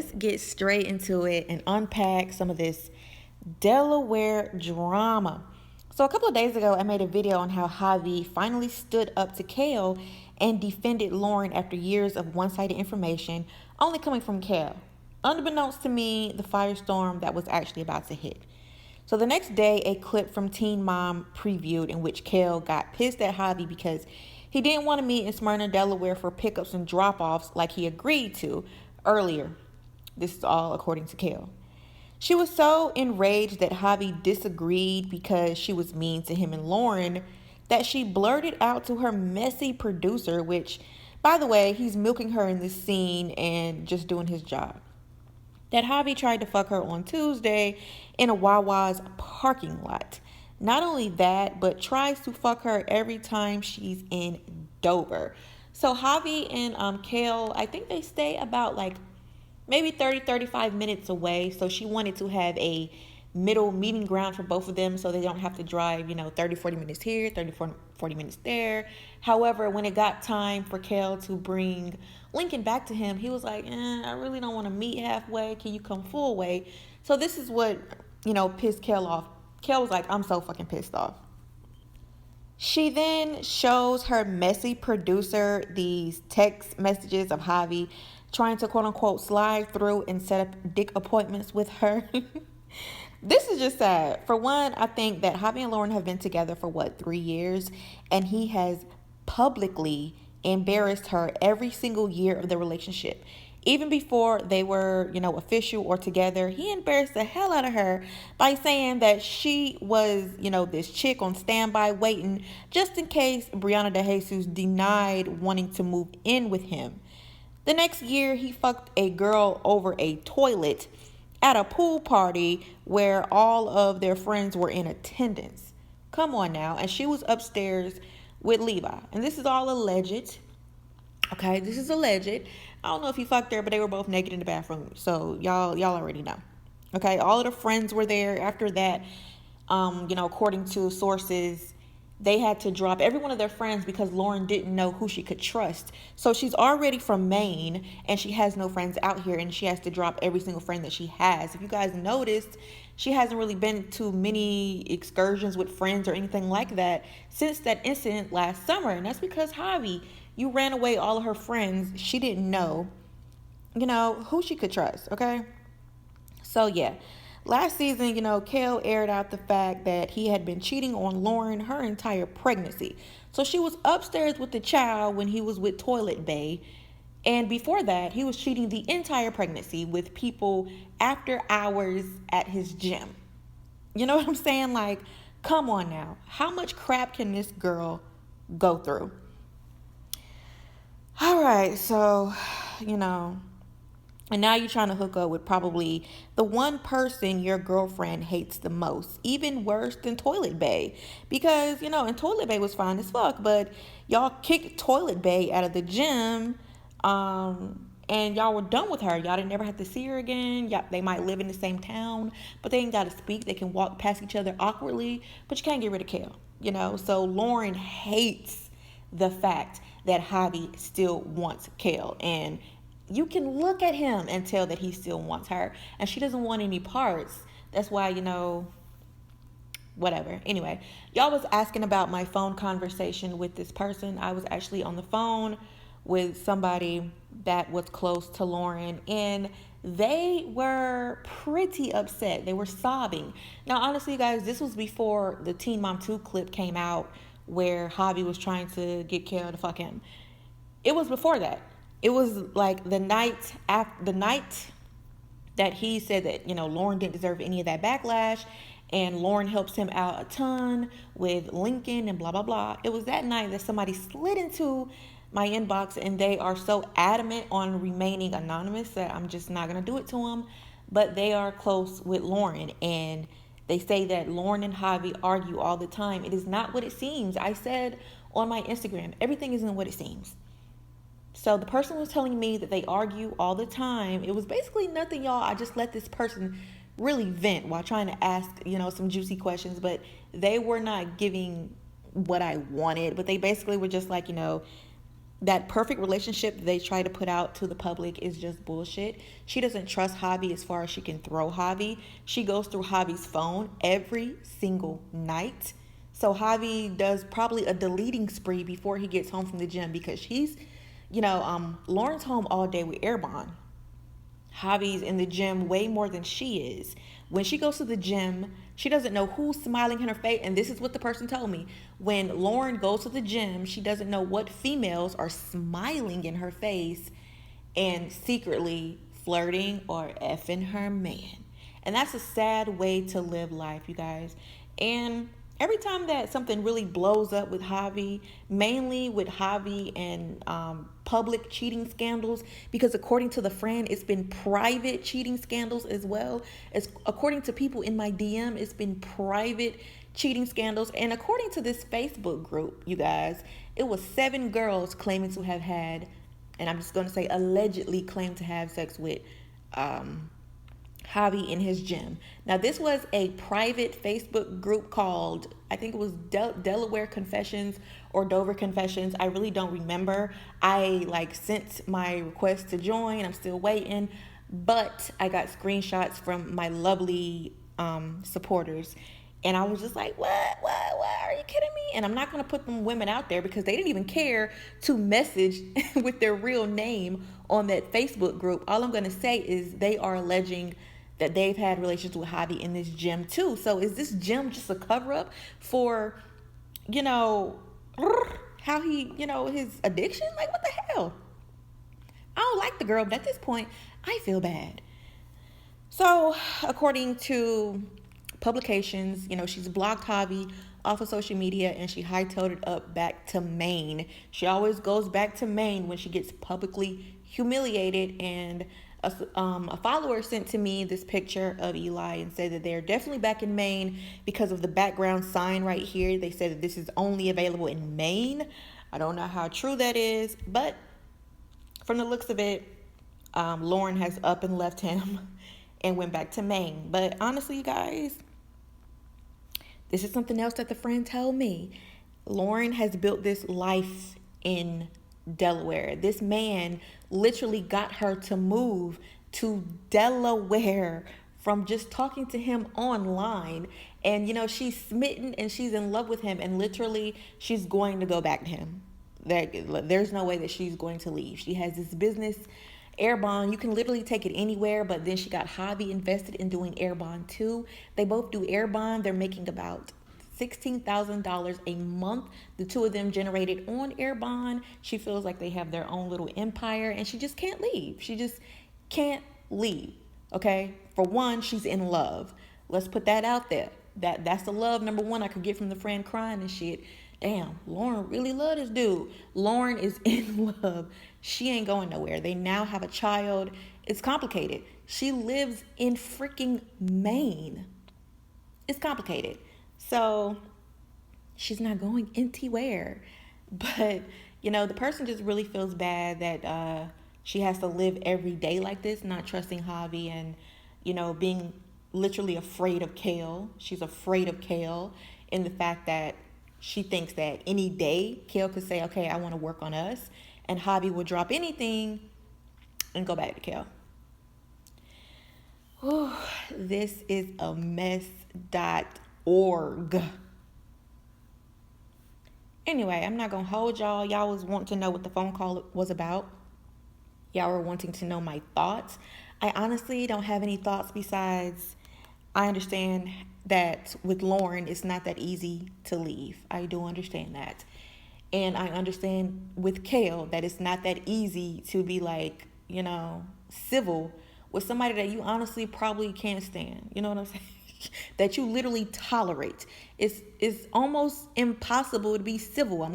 Let's get straight into it and unpack some of this Delaware drama. So, a couple of days ago, I made a video on how Javi finally stood up to Kale and defended Lauren after years of one sided information only coming from Kale. Unbeknownst to me, the firestorm that was actually about to hit. So the next day, a clip from Teen Mom previewed in which Kale got pissed at Javi because he didn't want to meet in Smyrna, Delaware for pickups and drop offs like he agreed to earlier. This is all according to Kale. She was so enraged that Javi disagreed because she was mean to him and Lauren that she blurted out to her messy producer, which, by the way, he's milking her in this scene and just doing his job, that Javi tried to fuck her on Tuesday in a Wawa's parking lot. Not only that, but tries to fuck her every time she's in Dover. So Javi and Kale, I think they stay about like maybe 35 minutes away. So she wanted to have a middle meeting ground for both of them so they don't have to drive, 30, 40 minutes here, 40 minutes there. However, when it got time for Kale to bring Lincoln back to him, he was like, I really don't want to meet halfway. Can you come full way? So this is what, pissed Kale off. Kale was like, I'm so fucking pissed off. She then shows her messy producer these text messages of Javi trying to quote unquote slide through and set up dick appointments with her. This is just sad. For one, I think that Javi and Lauren have been together for 3 years, and he has publicly embarrassed her every single year of the relationship. Even before they were, official or together, he embarrassed the hell out of her by saying that she was, this chick on standby waiting just in case Brianna De Jesus denied wanting to move in with him. The next year, he fucked a girl over a toilet at a pool party where all of their friends were in attendance. Come on now. And she was upstairs with Levi. And this is all alleged. Okay, this is alleged. I don't know if he fucked her, but they were both naked in the bathroom. So y'all already know. Okay, all of the friends were there. After that, according to sources, they had to drop every one of their friends because Lauren didn't know who she could trust. So she's already from Maine and she has no friends out here, and she has to drop every single friend that she has. If you guys noticed, she hasn't really been to many excursions with friends or anything like that since that incident last summer. And that's because Javi, you ran away all of her friends. She didn't know, who she could trust, okay? So yeah. Last season, Kale aired out the fact that he had been cheating on Lauren her entire pregnancy. So she was upstairs with the child when he was with Toilet Bay. And before that, he was cheating the entire pregnancy with people after hours at his gym. You know what I'm saying? Like, come on now. How much crap can this girl go through? All right, so, and now you're trying to hook up with probably the one person your girlfriend hates the most, even worse than Toilet Bay. Because, and Toilet Bay was fine as fuck, but y'all kicked Toilet Bay out of the gym, and y'all were done with her. Y'all didn't never have to see her again. They might live in the same town, but they ain't got to speak. They can walk past each other awkwardly, but you can't get rid of Kale, So Lauren hates the fact that Javi still wants Kale, and you can look at him and tell that he still wants her, and she doesn't want any parts. That's why, whatever. Anyway, y'all was asking about my phone conversation with this person. I was actually on the phone with somebody that was close to Lauren, and they were pretty upset. They were sobbing. Now, honestly, guys, this was before the Teen Mom 2 clip came out where Javi was trying to get Kale to fuck him. It was before that. It was like the night that he said that, Lauren didn't deserve any of that backlash, and Lauren helps him out a ton with Lincoln and blah, blah, blah. It was that night that somebody slid into my inbox, and they are so adamant on remaining anonymous that I'm just not going to do it to them. But they are close with Lauren, and they say that Lauren and Javi argue all the time. It is not what it seems. I said on my Instagram, everything isn't what it seems. So the person was telling me that they argue all the time. It was basically nothing, y'all. I just let this person really vent while trying to ask, some juicy questions. But they were not giving what I wanted. But they basically were just like, that perfect relationship they try to put out to the public is just bullshit. She doesn't trust Javi as far as she can throw Javi. She goes through Javi's phone every single night. So Javi does probably a deleting spree before he gets home from the gym because Lauren's home all day with Airbon. Javi's in the gym way more than she is. When she goes to the gym, she doesn't know who's smiling in her face. And this is what the person told me. When Lauren goes to the gym, she doesn't know what females are smiling in her face and secretly flirting or effing her man. And that's a sad way to live life, you guys. And every time that something really blows up with Javi, mainly with Javi and public cheating scandals, because according to the friend, it's been private cheating scandals as well. As according to people in my DM, it's been private cheating scandals. And according to this Facebook group, you guys, it was 7 girls claiming to have had, and I'm just going to say allegedly claimed to have sex with Javi in his gym. Now, this was a private Facebook group called, I think it was Delaware Confessions or Dover Confessions. I really don't remember. I sent my request to join. I'm still waiting, but I got screenshots from my lovely supporters. And I was just like, what, are you kidding me? And I'm not going to put them women out there because they didn't even care to message with their real name on that Facebook group. All I'm going to say is they are alleging that they've had relations with Javi in this gym too. So is this gym just a cover up for, how he, his addiction? Like, what the hell? I don't like the girl, but at this point, I feel bad. So according to publications, she's blocked Javi off of social media and she hightailed it up back to Maine. She always goes back to Maine when she gets publicly humiliated. And a follower sent to me this picture of Eli and said that they're definitely back in Maine because of the background sign right here. They said that this is only available in Maine. I don't know how true that is, but from the looks of it, Lauren has up and left him and went back to Maine. But honestly, you guys, this is something else that the friend told me. Lauren has built this life in Delaware. This man literally got her to move to Delaware from just talking to him online. And, she's smitten and she's in love with him. And literally, she's going to go back to him. There's no way that she's going to leave. She has this business, Airbond. You can literally take it anywhere. But then she got Javi invested in doing Airbond too. They both do Airbond. They're making about $16,000 a month. The two of them generated on Airbond. She feels like they have their own little empire and she just can't leave. She just can't leave. Okay? For one, she's in love. Let's put that out there. That's the love number one I could get from the friend crying and shit. Damn, Lauren really love this dude. Lauren is in love. She ain't going nowhere. They now have a child. It's complicated. She lives in freaking Maine. It's complicated. So she's not going anywhere. But, the person just really feels bad that she has to live every day like this, not trusting Javi and, being literally afraid of Kale. She's afraid of Kale in the fact that she thinks that any day Kale could say, okay, I want to work on us. And Javi will drop anything and go back to Kale. Whew, this is a mess.org. Anyway, I'm not going to hold y'all. Y'all was wanting to know what the phone call was about. Y'all were wanting to know my thoughts. I honestly don't have any thoughts besides I understand that with Lauren, it's not that easy to leave. I do understand that. And I understand with Kale that it's not that easy to be civil with somebody that you honestly probably can't stand. You know what I'm saying? That you literally tolerate. It's almost impossible to be civil.